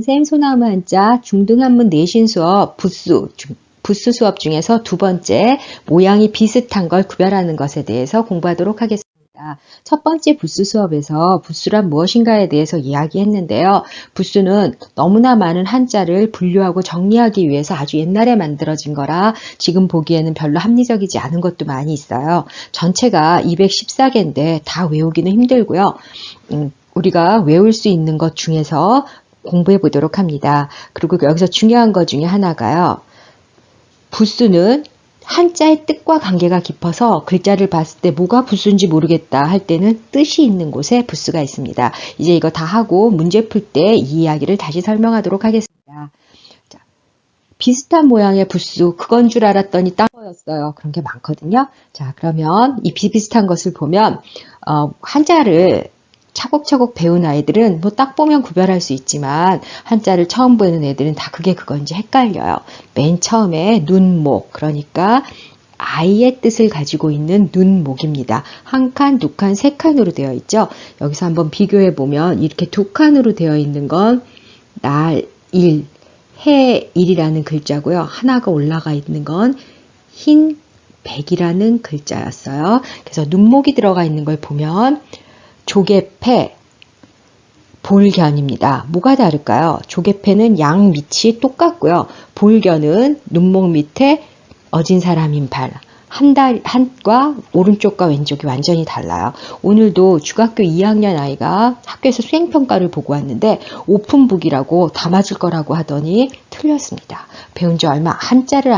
쌤 소나무 한자 중등한문 내신 수업 부수 수업 중에서 두 번째 모양이 비슷한 걸 구별하는 것에 대해서 공부하도록 하겠습니다. 첫 번째 부수 수업에서 부수란 무엇인가에 대해서 이야기했는데요. 부수는 너무나 많은 한자를 분류하고 정리하기 위해서 아주 옛날에 만들어진 거라 지금 보기에는 별로 합리적이지 않은 것도 많이 있어요. 전체가 214개인데 다 외우기는 힘들고요. 우리가 외울 수 있는 것 중에서 공부해 보도록 합니다. 그리고 여기서 중요한 것 중에 하나가요. 부수는 한자의 뜻과 관계가 깊어서 글자를 봤을 때 뭐가 부수인지 모르겠다 할 때는 뜻이 있는 곳에 부수가 있습니다. 이제 이거 다 하고 문제 풀 때 이 이야기를 다시 설명하도록 하겠습니다. 자, 비슷한 모양의 부수, 그건 줄 알았더니 딴 거였어요. 그런 게 많거든요. 자, 그러면 이 비슷한 것을 보면 한자를 차곡차곡 배운 아이들은 뭐 딱 보면 구별할 수 있지만 한자를 처음 배우는 애들은 다 그게 그건지 헷갈려요. 맨 처음에 눈목, 그러니까 아이의 뜻을 가지고 있는 눈목입니다. 한 칸, 두 칸, 세 칸으로 되어 있죠. 여기서 한번 비교해 보면 이렇게 두 칸으로 되어 있는 건 날, 일, 해, 일이라는 글자고요. 하나가 올라가 있는 건 흰, 백이라는 글자였어요. 그래서 눈목이 들어가 있는 걸 보면 조개패, 볼견입니다. 뭐가 다를까요? 조개패는 양 밑이 똑같고요. 볼견은 눈목 밑에 어진 사람인 발, 한과 오른쪽과 왼쪽이 완전히 달라요. 오늘도 중학교 2학년 아이가 학교에서 수행평가를 보고 왔는데 오픈북이라고 다 맞을 거라고 하더니 틀렸습니다. 한자를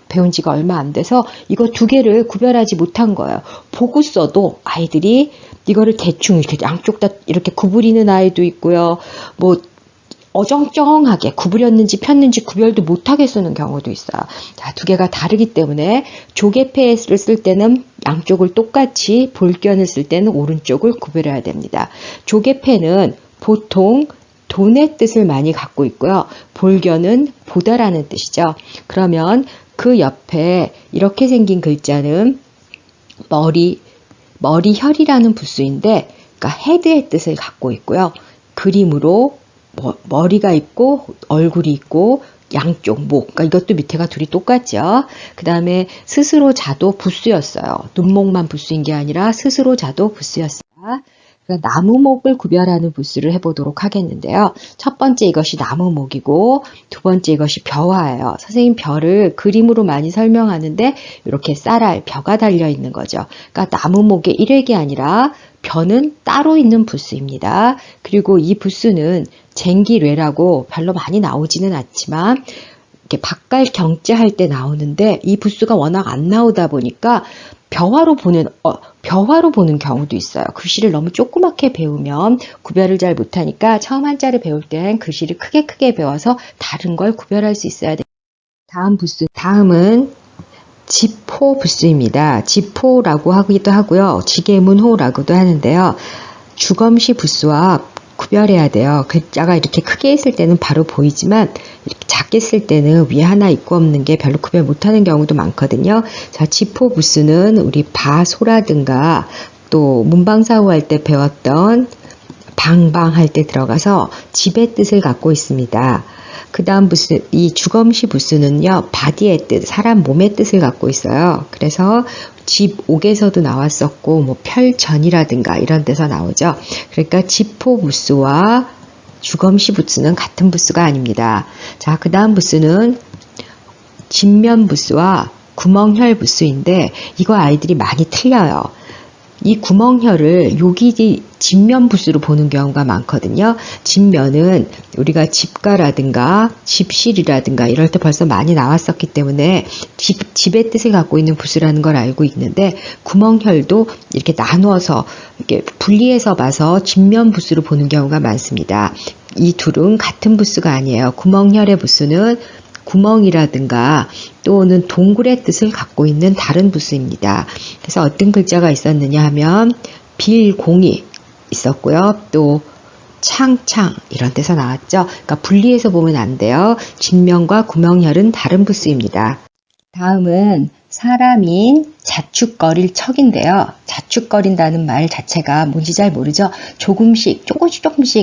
배운 지가 얼마 안 돼서 이거 두 개를 구별하지 못한 거예요. 보고 써도 아이들이 이거를 대충 이렇게 양쪽 다 이렇게 구부리는 아이도 있고요. 뭐 어정쩡하게 구부렸는지 폈는지 구별도 못하게 쓰는 경우도 있어요. 자, 두 개가 다르기 때문에 조개패를 쓸 때는 양쪽을 똑같이, 볼견을 쓸 때는 오른쪽을 구별해야 됩니다. 조개패는 보통 돈의 뜻을 많이 갖고 있고요. 볼견은 보다라는 뜻이죠. 그러면 그 옆에 이렇게 생긴 글자는 머리혈이라는 부수인데, 그러니까 헤드의 뜻을 갖고 있고요. 그림으로 머리가 있고 얼굴이 있고 양쪽 목, 그러니까 이것도 밑에가 둘이 똑같죠. 그 다음에 스스로 자도 부수였어요. 눈목만 부수인 게 아니라 스스로 자도 부수였어요. 그러니까 나무목을 구별하는 부수를 해보도록 하겠는데요. 첫 번째 이것이 나무목이고 두 번째 이것이 벼화예요. 선생님 벼를 그림으로 많이 설명하는데 이렇게 쌀알, 벼가 달려있는 거죠. 그러니까 나무목의 일획이 아니라 벼는 따로 있는 부수입니다. 그리고 이 부수는 쟁기뢰라고 별로 많이 나오지는 않지만 이렇게 박갈 경자할 때 나오는데 이 부수가 워낙 안 나오다 보니까 벼화로 보는 경우도 있어요. 글씨를 너무 조그맣게 배우면 구별을 잘 못하니까 처음 한자를 배울 땐 글씨를 크게 배워서 다른 걸 구별할 수 있어야 돼요. 다음은 지포 부수입니다. 지포라고 하기도 하고요. 지게문호라고도 하는데요. 주검시 부수와 구별해야 돼요. 글자가 이렇게 크게 있을 때는 바로 보이지만 이렇게 작게 쓸 때는 위에 하나 있고 없는 게 별로 구별 못하는 경우도 많거든요. 자, 지포 부수는 우리 바소라든가 또 문방사후 할 때 배웠던 방방할 때 들어가서 집의 뜻을 갖고 있습니다. 그 다음 부수, 이 주검시 부수는요, 바디의 뜻, 사람 몸의 뜻을 갖고 있어요. 그래서 집옥에서도 나왔었고, 뭐 편전이라든가 이런 데서 나오죠. 그러니까 지포 부수와 주검시 부수는 같은 부수가 아닙니다. 자, 그 다음 부수는 진면 부수와 구멍혈 부수인데, 이거 아이들이 많이 틀려요. 이 구멍혈을 여기 진면 부수로 보는 경우가 많거든요. 진면은 우리가 집가라든가 집실이라든가 이럴 때 벌써 많이 나왔었기 때문에 집의 뜻을 갖고 있는 부수라는 걸 알고 있는데 구멍혈도 이렇게 나누어서 이렇게 분리해서 봐서 진면 부수로 보는 경우가 많습니다. 이 둘은 같은 부수가 아니에요. 구멍혈의 부수는 구멍이라든가 또는 동굴의 뜻을 갖고 있는 다른 부수입니다. 그래서 어떤 글자가 있었느냐 하면 빌공이 있었고요. 또 창창 이런 데서 나왔죠. 그러니까 분리해서 보면 안 돼요. 진면과 구멍혈은 다른 부수입니다. 다음은 사람인 자축거릴 척인데요. 자축거린다는 말 자체가 뭔지 잘 모르죠? 조금씩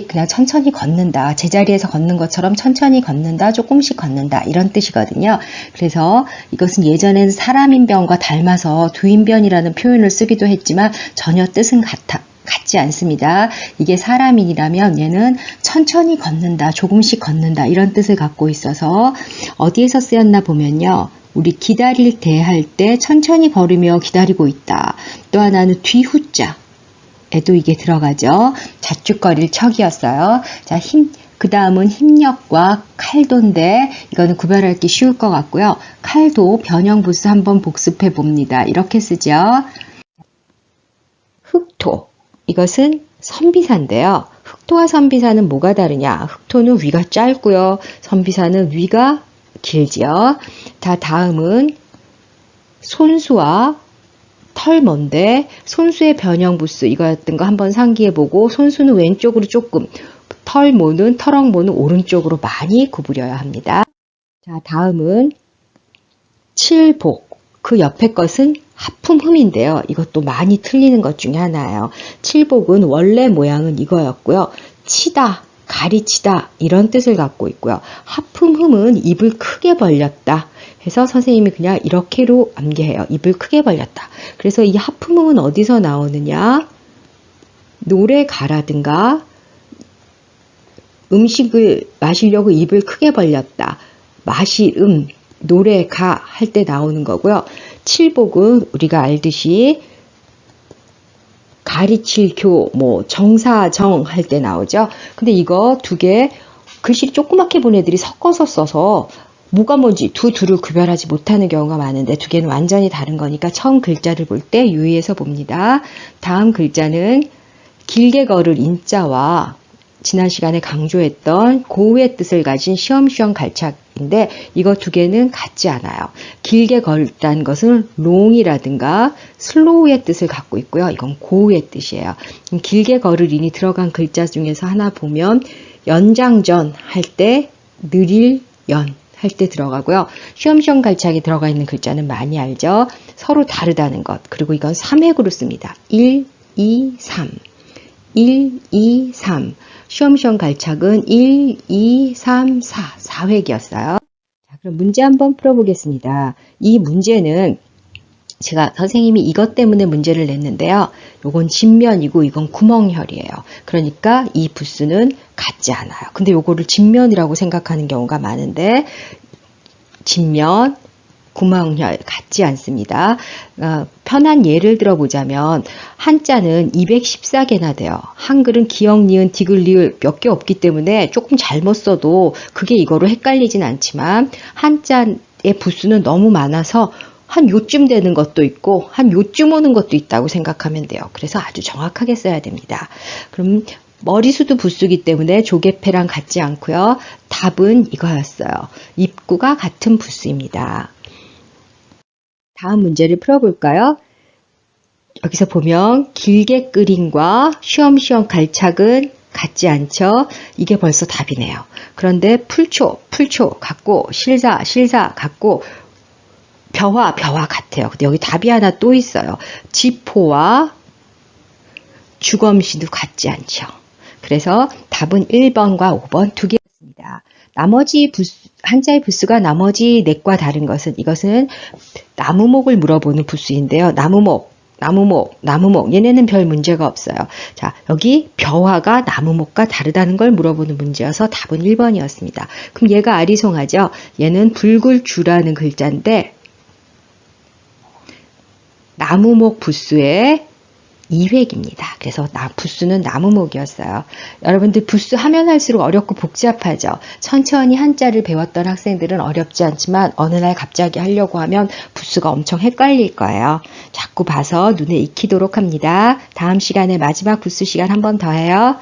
그냥 천천히 걷는다. 제자리에서 걷는 것처럼 천천히 걷는다. 조금씩 걷는다. 이런 뜻이거든요. 그래서 이것은 예전엔 사람인변과 닮아서 두인변이라는 표현을 쓰기도 했지만 전혀 뜻은 같지 않습니다. 이게 사람인이라면 얘는 천천히 걷는다, 조금씩 걷는다 이런 뜻을 갖고 있어서 어디에서 쓰였나 보면요. 우리 기다릴 때 할 때 천천히 걸으며 기다리고 있다. 또 하나는 뒤후자에도 이게 들어가죠. 자축거릴 척이었어요. 자, 그 다음은 힘력과 칼도인데 이거는 구별하기 쉬울 것 같고요. 칼도 변형부수 한번 복습해 봅니다. 이렇게 쓰죠. 흑토. 이것은 선비사인데요. 흑토와 선비사는 뭐가 다르냐? 흑토는 위가 짧고요. 선비사는 위가 길지요. 다음은 손수와 털먼데 손수의 변형부수 이거였던 거 한번 상기해보고 손수는 왼쪽으로 조금 털억모는 오른쪽으로 많이 구부려야 합니다. 자, 다음은 칠복. 그 옆에 것은 하품흠인데요. 이것도 많이 틀리는 것 중에 하나예요. 칠복은 원래 모양은 이거였고요. 치다, 가리치다 이런 뜻을 갖고 있고요. 하품흠은 입을 크게 벌렸다 해서 선생님이 그냥 이렇게로 암기해요. 입을 크게 벌렸다. 그래서 이 하품흠은 어디서 나오느냐? 노래 가라든가 음식을 마시려고 입을 크게 벌렸다. 노래 가 할 때 나오는 거고요. 칠복은 우리가 알듯이 가리칠교, 정사정 할 때 나오죠. 근데 이거 두 개 글씨 조그맣게 본 애들이 섞어서 써서 뭐가 뭔지 둘을 구별하지 못하는 경우가 많은데 두 개는 완전히 다른 거니까 처음 글자를 볼 때 유의해서 봅니다. 다음 글자는 길게 걸을 인자와 지난 시간에 강조했던 고우의 뜻을 가진 쉬엄쉬엄 갈착인데 이거 두 개는 같지 않아요. 길게 걸다는 것은 롱이라든가 슬로우의 뜻을 갖고 있고요. 이건 고우의 뜻이에요. 길게 걸을인이 들어간 글자 중에서 하나 보면 연장전 할 때 느릴 연 할 때 들어가고요. 쉬엄쉬엄 갈착이 들어가 있는 글자는 많이 알죠. 서로 다르다는 것. 그리고 이건 3획으로 씁니다. 1, 2, 3. 1, 2, 3. 쉬엄쉬엄 갈착은 1, 2, 3, 4. 4획이었어요. 자, 그럼 문제 한번 풀어보겠습니다. 이 문제는 제가 선생님이 이것 때문에 문제를 냈는데요. 요건 진면이고 이건 구멍혈이에요. 그러니까 이 부수는 같지 않아요. 근데 요거를 진면이라고 생각하는 경우가 많은데 진면, 구멍혈 같지 않습니다. 편한 예를 들어보자면 한자는 214개나 돼요. 한글은 기역, 니은, 디귿, 리을 몇 개 없기 때문에 조금 잘못 써도 그게 이거로 헷갈리진 않지만 한자의 부수는 너무 많아서 한 요쯤 되는 것도 있고 한 요쯤 오는 것도 있다고 생각하면 돼요. 그래서 아주 정확하게 써야 됩니다. 그럼 머리수도 부수기 때문에 조개패랑 같지 않고요. 답은 이거였어요. 입구가 같은 부수입니다. 다음 문제를 풀어볼까요? 여기서 보면 길게 끓인과 쉬엄쉬엄 갈착은 같지 않죠? 이게 벌써 답이네요. 그런데 풀초 같고 실사 같고 벼화 같아요. 근데 여기 답이 하나 또 있어요. 지포와 주검시도 같지 않죠. 그래서 답은 1번과 5번 두 개였습니다. 나머지 한자의 부수가 나머지 넷과 다른 것은 이것은 나무목을 물어보는 부수인데요. 나무목 얘네는 별 문제가 없어요. 자, 여기 벼화가 나무목과 다르다는 걸 물어보는 문제여서 답은 1번이었습니다. 그럼 얘가 아리송하죠. 얘는 붉을주라는 글자인데 나무목 부수의 2획입니다. 그래서 부수는 나무목이었어요. 여러분들 부수 하면 할수록 어렵고 복잡하죠. 천천히 한자를 배웠던 학생들은 어렵지 않지만 어느 날 갑자기 하려고 하면 부수가 엄청 헷갈릴 거예요. 자꾸 봐서 눈에 익히도록 합니다. 다음 시간에 마지막 부수 시간 한 번 더 해요.